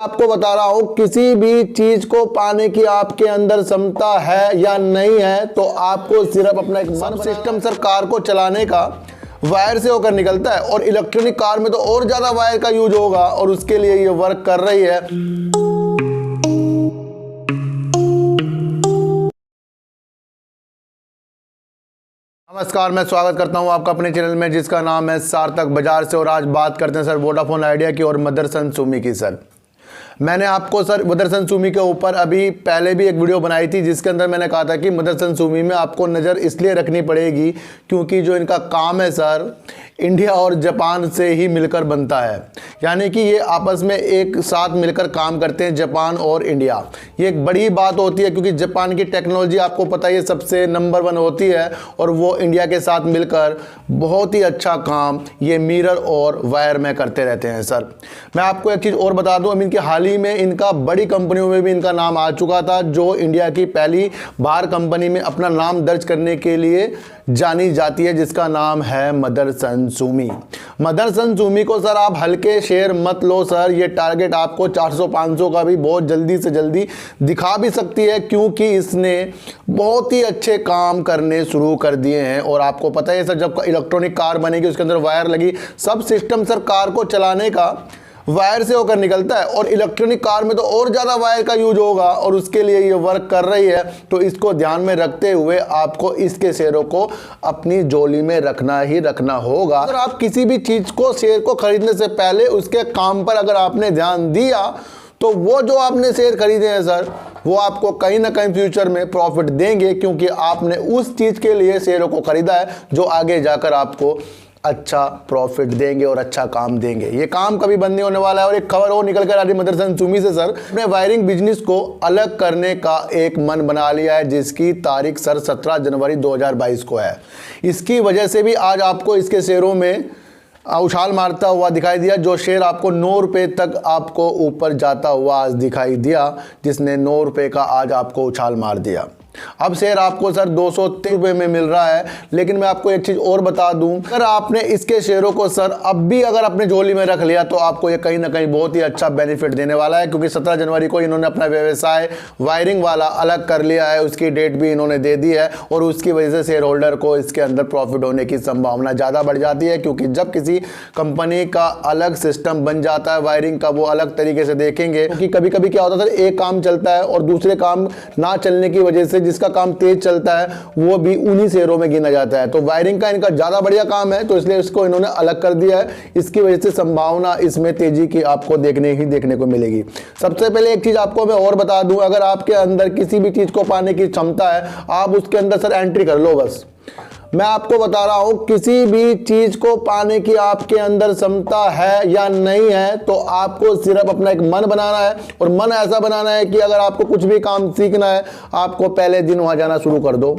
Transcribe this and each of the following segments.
आपको बता रहा हूं, किसी भी चीज को पाने की आपके अंदर क्षमता है या नहीं है, तो आपको सिर्फ अपना एक मन सिस्टम सर कार को चलाने का वायर से होकर निकलता है। और इलेक्ट्रॉनिक कार में तो और ज्यादा वायर का यूज होगा, और उसके लिए ये वर्क कर रही है। नमस्कार, मैं स्वागत करता हूं आपका अपने चैनल में जिसका नाम है सार्थक बाजार से। और आज बात करते हैं सर वोडाफोन आइडिया की और मदरसन सुमी की। सर मैंने आपको सर मदरसन सुमी के ऊपर अभी पहले भी एक वीडियो बनाई थी, जिसके अंदर मैंने कहा था कि मदरसन सुमी में आपको नज़र इसलिए रखनी पड़ेगी क्योंकि जो इनका काम है सर इंडिया और जापान से ही मिलकर बनता है। यानी कि ये आपस में एक साथ मिलकर काम करते हैं, जापान और इंडिया। ये एक बड़ी बात होती है क्योंकि जापान की टेक्नोलॉजी आपको पता है सबसे नंबर 1 होती है, और वो इंडिया के साथ मिलकर बहुत ही अच्छा काम ये मिरर और वायर में करते रहते हैं। सर मैं आपको एक चीज़ और बता दूं, अभी इनके हाल ही में इनका बड़ी कंपनियों में भी इनका नाम आ चुका था, जो इंडिया की पहली बाहर कंपनी में अपना नाम दर्ज करने के लिए जानी जाती है, जिसका नाम है मदरसन सुमी। मदरसन सुमी को सर आप हल्के शेयर मत लो सर, ये टारगेट आपको 400-500 का भी बहुत जल्दी से जल्दी दिखा भी सकती है, क्योंकि इसने बहुत ही अच्छे काम करने शुरू कर दिए हैं। और आपको पता है सर, जब इलेक्ट्रॉनिक कार बनेगी उसके अंदर वायर लगी, सब सिस्टम सर कार को चलाने का वायर से होकर निकलता है। और इलेक्ट्रॉनिक कार में तो और ज़्यादा वायर का यूज होगा, और उसके लिए ये वर्क कर रही है। तो इसको ध्यान में रखते हुए आपको इसके शेयरों को अपनी झोली में रखना ही रखना होगा। अगर आप किसी भी चीज़ को शेयर को खरीदने से पहले उसके काम पर अगर आपने ध्यान दिया, तो वो जो आपने शेयर खरीदे हैं सर, वो आपको कहीं ना कहीं फ्यूचर में प्रॉफिट देंगे, क्योंकि आपने उस चीज़ के लिए शेयरों को खरीदा है जो आगे जाकर आपको अच्छा प्रॉफिट देंगे और अच्छा काम देंगे। ये काम कभी बंद नहीं होने वाला है। और एक खबर और निकल कर आ रही मदरसन सुमी से सर, अपने वायरिंग बिजनेस को अलग करने का एक मन बना लिया है, जिसकी तारीख सर 17 जनवरी 2022 को है। इसकी वजह से भी आज आपको इसके शेयरों में उछाल मारता हुआ दिखाई दिया। जो शेयर आपको 9 रुपये तक आपको ऊपर जाता हुआ आज दिखाई दिया, जिसने 9 रुपये का आज आपको उछाल मार दिया। अब शेयर आपको सर 203 रुपये में मिल रहा है। लेकिन मैं आपको एक चीज़ और बता दूं, अगर आपने इसके शेयरों को सर अब भी अगर अपने झोली में रख लिया, तो आपको ये कहीं ना कहीं बहुत ही अच्छा बेनिफिट देने वाला है, क्योंकि 17 जनवरी को इन्होंने अपना व्यवसाय वायरिंग वाला अलग कर लिया है, उसकी डेट भी इन्होंने दे दी है। और उसकी वजह से शेयर होल्डर को इसके अंदर प्रॉफिट होने की संभावना ज़्यादा बढ़ जाती है, क्योंकि जब किसी कंपनी का अलग सिस्टम बन जाता है वायरिंग का, वो अलग तरीके से देखेंगे। क्योंकि कभी कभी क्या होता है सर, एक काम चलता है और दूसरे काम ना चलने की वजह से जिसका काम तेज चलता है वो भी उन्हीं शेयरों में गिना जाता है। तो वायरिंग का इनका ज्यादा बढ़िया काम है, तो इसलिए इसको इन्होंने अलग कर दिया है। इसकी वजह से संभावना इसमें तेजी की आपको देखने को मिलेगी। सबसे पहले एक चीज आपको मैं और बता दूं, अगर आपके अंदर किसी भी चीज को पाने की क्षमता है, आप उसके अंदर सर एंट्री कर लो। बस मैं आपको बता रहा हूं, किसी भी चीज को पाने की आपके अंदर क्षमता है या नहीं है, तो आपको सिर्फ अपना एक मन बनाना है। और मन ऐसा बनाना है कि अगर आपको कुछ भी काम सीखना है, आपको पहले दिन वहां जाना शुरू कर दो।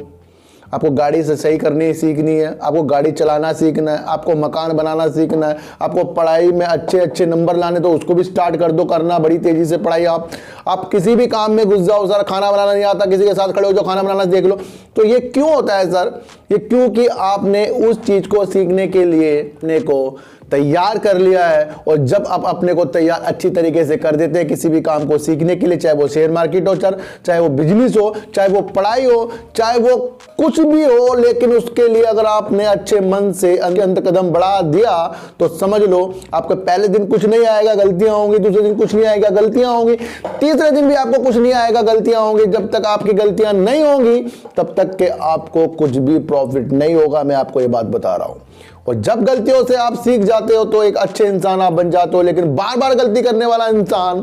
आपको गाड़ी से सही करनी सीखनी है, आपको गाड़ी चलाना सीखना है, आपको मकान बनाना सीखना है, आपको पढ़ाई में अच्छे नंबर लाने, तो उसको भी स्टार्ट कर दो करना बड़ी तेजी से पढ़ाई। आप किसी भी काम में घुस जाओ सर, खाना बनाना नहीं आता, किसी के साथ खड़े हो जाओ खाना बनाना देख लो। तो ये क्यों होता है सर? ये क्योंकि आपने उस चीज को सीखने के लिए अपने को तैयार कर लिया है। और जब आप अपने को तैयार अच्छी तरीके से कर देते हैं किसी भी काम को सीखने के लिए, चाहे वो शेयर मार्केट हो, चाहे वो बिजनेस हो, चाहे वो पढ़ाई हो, चाहे वो कुछ भी हो, लेकिन उसके लिए अगर आपने अच्छे मन से अंदर कदम बढ़ा दिया, तो समझ लो आपको पहले दिन कुछ नहीं आएगा, गलतियां होंगी, दूसरे दिन कुछ नहीं आएगा, गलतियां होंगी, तीसरे दिन भी आपको कुछ नहीं आएगा, गलतियां होंगी। जब तक आपकी गलतियां नहीं होंगी, तब तक के आपको कुछ भी प्रॉफिट नहीं होगा। मैं आपको ये बात बता रहा हूं। और जब गलतियों से आप सीख जाते हो, तो एक अच्छे इंसान आप बन जाते हो। लेकिन बार बार गलती करने वाला इंसान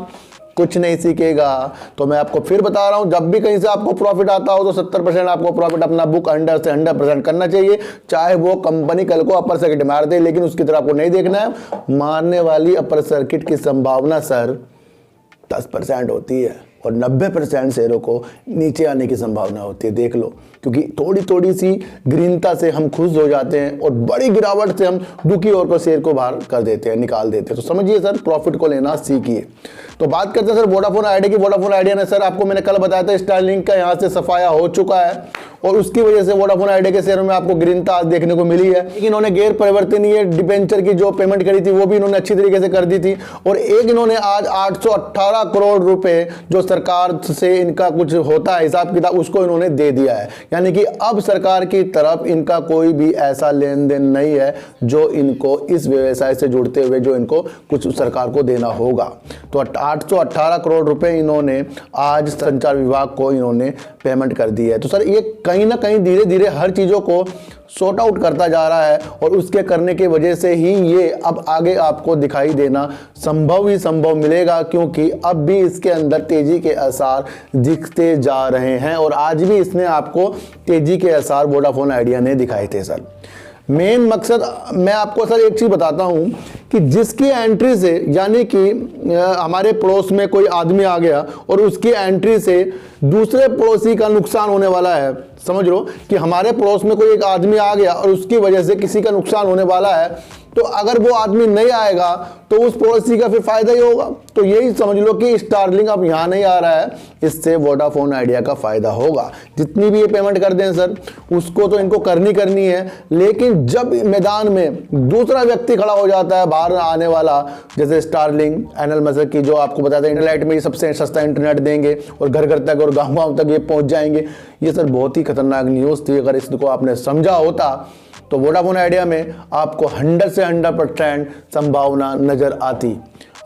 कुछ नहीं सीखेगा। तो मैं आपको फिर बता रहा हूं, जब भी कहीं से आपको प्रॉफिट आता हो, तो 70% आपको प्रॉफिट अपना बुक 100 से 100% करना चाहिए। चाहे वो कंपनी कल को अपर सर्किट मार दे, लेकिन उसकी तरफ आपको नहीं देखना है। मारने वाली अपर सर्किट की संभावना सर 10% होती है, और 90% शेयरों को नीचे आने की संभावना होती है। देख लो, क्योंकि थोड़ी सी ग्रीनता से हम खुश हो जाते हैं, और बड़ी गिरावट से हम दुखी और को शेयर को बाहर कर देते हैं, निकाल देते हैं। तो समझिए सर, प्रॉफिट को लेना सीखिए। तो बात करते हैं सर वोडाफोन आइडिया की। वोडाफोन आइडिया ने सर, आपको मैंने कल बताया था, स्टारलिंक का यहाँ से सफाया हो चुका है। और उसकी वजह से वोडाफोन आइडिया के शेयर में आपको गिरता आज देखने को मिली है। लेकिन इन्होंने गैर परिवर्तनीय डिबेंचर की जो पेमेंट करी थी वो भी इन्होंने अच्छी तरीके से कर दी थी, और एक इन्होंने आज 818 करोड़ रुपए जो सरकार से इनका कुछ होता है हिसाब किताब उसको इन्होंने दे दिया है। यानी कि अब सरकार की तरफ इनका कोई भी ऐसा लेन देन नहीं है जो इनको इस व्यवसाय से जुड़ते हुए जो इनको कुछ सरकार को देना होगा। तो 818 करोड़ रुपए इन्होंने आज संचार विभाग को इन्होंने पेमेंट कर दी है। तो सर ये कहीं ना कहीं धीरे धीरे हर चीज़ों को सॉर्ट आउट करता जा रहा है, और उसके करने की वजह से ही ये अब आगे आपको दिखाई देना संभव ही संभव मिलेगा, क्योंकि अब भी इसके अंदर तेजी के आसार दिखते जा रहे हैं, और आज भी इसने आपको तेजी के आसार वोडाफोन आइडिया ने दिखाए थे। सर मेन मकसद मैं आपको सर एक चीज़ बताता हूं कि जिसकी एंट्री से, यानी कि हमारे पड़ोस में कोई आदमी आ गया और उसकी एंट्री से दूसरे पड़ोसी का नुकसान होने वाला है, समझ लो कि हमारे पड़ोस में कोई एक आदमी आ गया और उसकी वजह से किसी का नुकसान होने वाला है, तो अगर वो आदमी नहीं आएगा तो उस पड़ोसी का फिर फायदा ही होगा। तो यही समझ लो कि स्टारलिंक अब यहाँ नहीं आ रहा है, इससे वोडाफोन आइडिया का फायदा होगा। जितनी भी ये पेमेंट कर दें सर उसको तो इनको करनी है, लेकिन जब मैदान में दूसरा व्यक्ति खड़ा हो जाता है बाहर आने वाला, जैसे स्टारलिंक, एनएल मस्क की जो आपको बताते हैं इंटरनेट में सबसे सस्ता इंटरनेट देंगे और घर घर तक और गाँव तक ये पहुँच जाएंगे, ये सर बहुत ही खतरनाक न्यूज़ थी। अगर इसको आपने समझा होता तो वोडाफोन आइडिया में आपको 100 से 100% संभावना नजर आती,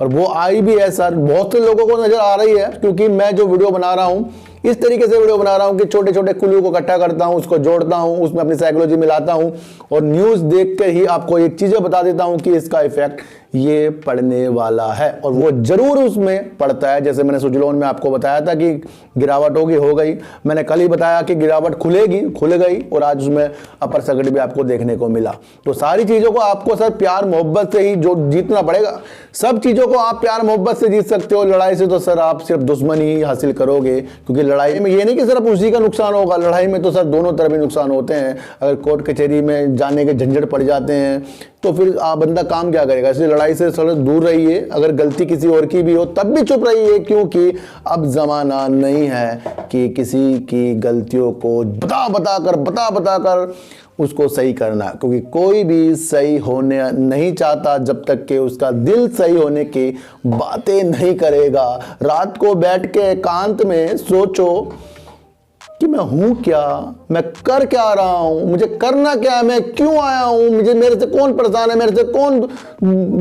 और वो आई भी है सर। बहुत से लोगों को नजर आ रही है, क्योंकि मैं जो वीडियो बना रहा हूँ इस तरीके से वीडियो बना रहा हूँ कि छोटे छोटे क्लू को इकट्ठा करता हूँ, उसको जोड़ता हूँ, उसमें अपनी साइकोलॉजी मिलाता हूँ, और न्यूज़ देख कर ही आपको एक चीज़ें बता देता हूँ कि इसका इफेक्ट ये पड़ने वाला है, और वो जरूर उसमें पड़ता है। जैसे मैंने सुजलोन में आपको बताया था कि गिरावट होगी, हो गई। मैंने कल ही बताया कि गिरावट खुल गई, और आज उसमें अपर सर्किट भी आपको देखने को मिला। तो सारी चीज़ों को आपको सर प्यार मोहब्बत से ही जो जीतना पड़ेगा। सब चीज़ों को आप प्यार मोहब्बत से जीत सकते हो, लड़ाई से तो सर आप सिर्फ दुश्मनी ही हासिल करोगे, क्योंकि लड़ाई में ये नहीं कि सिर्फ उसी का नुकसान होगा, लड़ाई में तो सर दोनों तरफ ही नुकसान होते हैं। अगर कोर्ट कचहरी में जाने के झंझट पड़ जाते हैं तो फिर बंदा काम क्या करेगा। इसलिए लड़ाई से थोड़ा दूर रहिए। अगर गलती किसी और की भी हो तब भी चुप रहिए, क्योंकि अब ज़माना नहीं है कि किसी की गलतियों को बता कर उसको सही करना, क्योंकि कोई भी सही होने नहीं चाहता जब तक कि उसका दिल सही होने की बातें नहीं करेगा। रात को बैठ के एकांत में सोचो कि मैं हूं क्या, मैं कर क्या रहा हूं, मुझे करना क्या है, मैं क्यों आया हूं, मेरे से कौन परेशान है, मेरे से कौन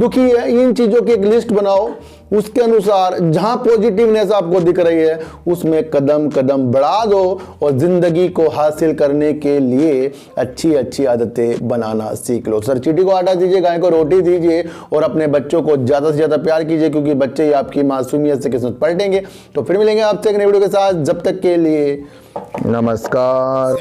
दुखी है। इन चीज़ों की एक लिस्ट बनाओ, उसके अनुसार जहां पॉजिटिवनेस आपको दिख रही है उसमें कदम कदम बढ़ा दो, और ज़िंदगी को हासिल करने के लिए अच्छी आदतें बनाना सीख लो। सर चींटी को आटा दीजिए, गाय को रोटी दीजिए, और अपने बच्चों को ज़्यादा से ज़्यादा प्यार कीजिए, क्योंकि बच्चे ही आपकी मासूमियत से किस्मत पलटेंगे। तो फिर मिलेंगे आपसे एक नई वीडियो के साथ, जब तक के लिए नमस्कार।